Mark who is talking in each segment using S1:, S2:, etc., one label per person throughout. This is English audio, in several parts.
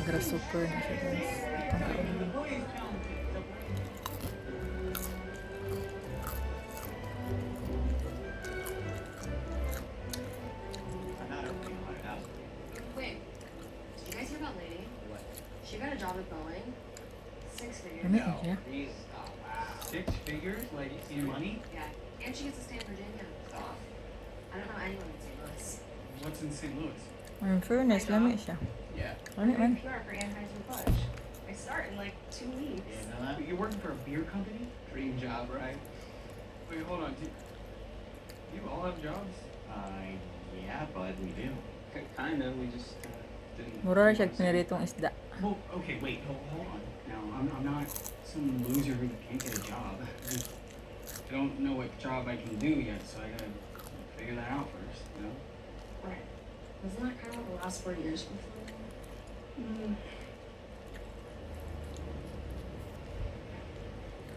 S1: Grasshopper na siya guys. Itong kaon.
S2: Wait, did you guys hear about Lady?
S3: What?
S2: She got a job at Boeing. 6 figures.
S1: Lami na siya.
S3: Six figures? Like, in money?
S2: Yeah, and she gets to stay in Virginia.
S3: Stop.
S2: I don't know anyone in St. Louis.
S3: What's in St. Louis?
S1: Infairness, lami siya.
S3: Yeah.
S1: Lami man.
S2: PR for Anheuser-Busch. I start in like 2 weeks.
S3: Yeah, no, that, you're working for a beer company? Dream job, right? Wait, hold on. Do you all have jobs? Yeah, bud, we do. Kind of. We just didn't.
S1: Mura siya piniritong isda.
S3: Well, okay, wait. Hold on. Now, I'm not some loser who can't get a job. I don't know what job I can do yet, so I gotta figure that out first, you know?
S2: Right. Wasn't that kind of what the last 4 years were for?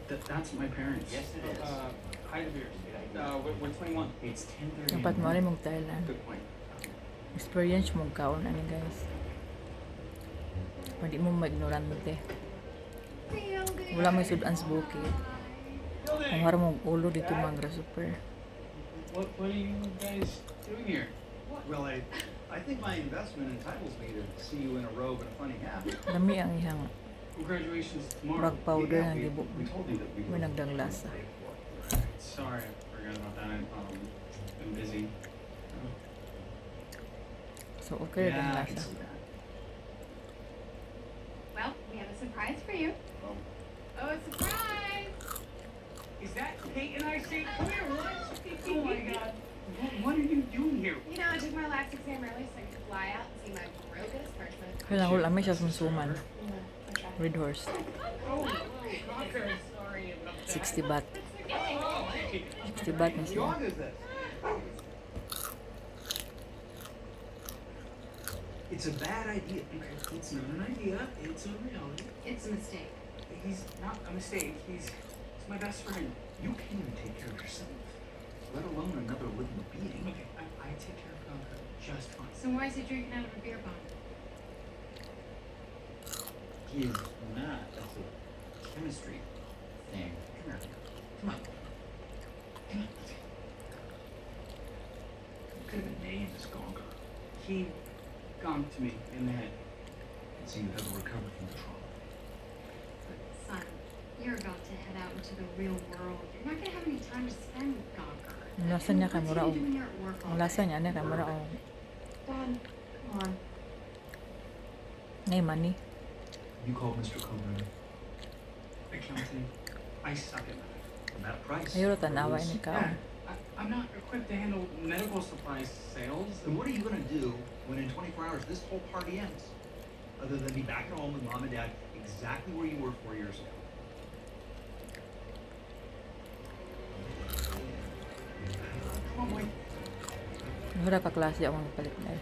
S3: That's my parents.
S4: Yes, it is.
S3: Hi to beers. We're 21.
S4: It's 10:30.
S1: Dapat mo rin mong Thailand.
S3: Good point.
S1: Experience mong kaon ani guys. Pwede mo ma-ignorante. Wala may sudan sa bukid. Ang harap mong ulo dito mga grasshopper.
S3: What are you guys doing here?
S4: Well, I think my investment entitles me to see you in a robe and a funny hat.
S1: Lami ang ihang
S3: Well, graduation's tomorrow.
S1: rag powder
S4: Yeah,
S1: nga gibo.
S4: we told you that we
S1: May nagdanglasa.
S3: Sorry, I forgot about that. I'm busy.
S1: So okay
S3: Yeah,
S1: rin
S3: I can
S1: lasa.
S3: see that.
S2: Well, we have a surprise for you.
S4: Oh.
S2: Oh, a surprise!
S3: Is that Kate and I say, come here, what? Oh my god. What are you doing here?
S2: You know, I took my last exam early so I could fly out and see my brokest person.
S1: Kailangan ko lami siya sumsuman.
S2: Yeah, okay.
S1: Red horse.
S3: Oh, Conker, sorry about that.
S1: 60 baht.
S3: Oh, hey.
S1: 60 baht na
S4: What
S1: siya.
S4: dog is this? It's a bad idea.
S3: It's not an idea, it's a reality.
S2: It's a mistake.
S3: He's not a mistake, he's my best friend.
S4: You can't even take care of yourself, let alone another living being.
S3: Okay, I take care of Conker just fine.
S2: So why is he drinking out of a beer bong?
S4: He is not. That's a chemistry thing. Come here. Come on. Come on.
S3: Could have been named as Conker. He gonked me in the head.
S4: And so you haven't recovered from the trauma.
S2: Son, you're about to head out into the real world. You're not gonna have any time to spend with Gawker.
S1: Ang lasa niya kay mura
S2: What's he
S1: og
S2: doing here at work all
S1: ang lasa
S2: day?
S1: niya na kay mura og
S2: Dad, come on.
S1: ngay money.
S4: You called Mr. Coburn.
S3: Accounting. I suck at math.
S4: And that price.
S1: Ayaw tanawa
S4: was-
S1: ni
S3: Dad,
S1: kaon.
S3: I'm not equipped to handle medical supplies sales.
S4: Then what are you gonna do when in 24 hours this whole party ends? Other than be back at home with mom and dad exactly where you were 4 years ago.
S3: Come on, boy.
S1: Mura ka klase akong palit na.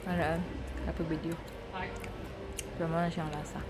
S1: Para happy video.
S3: Hi.
S1: Pero mo na siyang lasa.